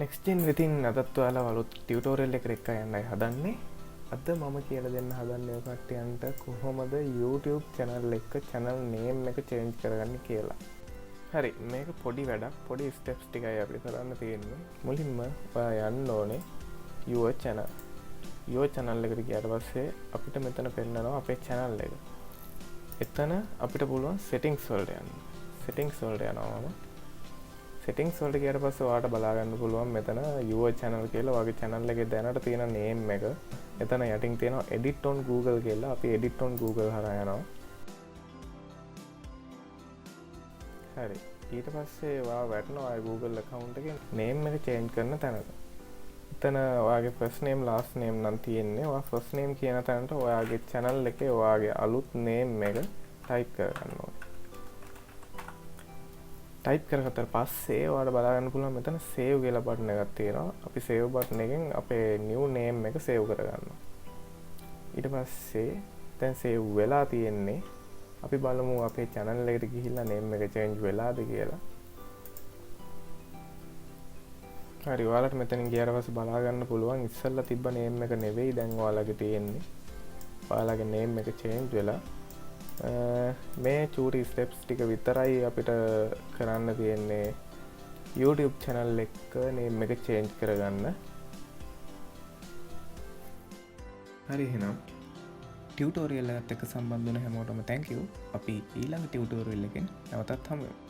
Next ජෙන් ඉතින් අදත් ඔයාලා වලුත් ටියුටෝරියල් එකකට එක්ක යන්නයි හදන්නේ. අද මම කියලා දෙන්න හදන්නේ ඔය කට්ටියන්ට කොහොමද YouTube channel එක channel name එක change කරගන්නේ කියලා. හරි, මේක පොඩි වැඩක්, පොඩි steps ටිකයි අපිට කරන්න තියෙන්නේ. මුලින්ම ඔයා යන්න ඕනේ your channel. your channel එකට ගියාට පස්සේ අපිට මෙතන පෙන්නනවා අපේ channel එක. එතන අපිට පුළුවන් settings වලට යන්න. settings වලට යනවා. settings වලට ගියාට පස්සේ ඔයාලට බලා ගන්න පුළුවන් මෙතන your channel කියලා වගේ channel එකේ දැනට තියෙන name එක. එතන යටින් තියෙනවා edit on Google කියලා. අපි edit on Google හරහා යනවා. හරි. ඊට පස්සේ ඔයා වැටෙනවා ආයි Google account එකේ name එක change කරන තැනට. එතන ඔයාගේ first name last name නම් තියෙන්නේ. ඔයා first name කියන තැනට ඔයාගේ channel එකේ ඔයාගේ අලුත් name එක type කරගන්න ඕනේ. ටයිප් කරගත්තට පස්සේ ඔයාලට බලා ගන්න පුළුවන් මෙතන save කියලා බටන් එකක් තියෙනවා. අපි save බටන් එකෙන් අපේ new name එක save කරගන්නවා. ඊට පස්සේ දැන් save වෙලා තියෙන්නේ. අපි බලමු අපේ channel එකට ගිහිල්ලා name එක change වෙලාද කියලා. හරි, ඔයාලට මෙතනින් ගියාට පස්සේ බලා ගන්න පුළුවන් ඉස්සෙල්ලා තිබ්බ name එක නෙවෙයි දැන් ඔයාලගේ තියෙන්නේ. ඔයාලගේ name එක change වෙලා මේ චූටි ස්ටෙප්ස් ටික විතරයි අපිට කරන්න තියෙන්නේ YouTube channel එක name එක change කරගන්න. හරි, එහෙනම් ටියුටෝරියල් එකත් එක්ක සම්බන්ධ වුණ හැමෝටම thank you. අපි ඊළඟ ටියුටෝරියල් එකෙන් නැවතත් හමු වෙමු.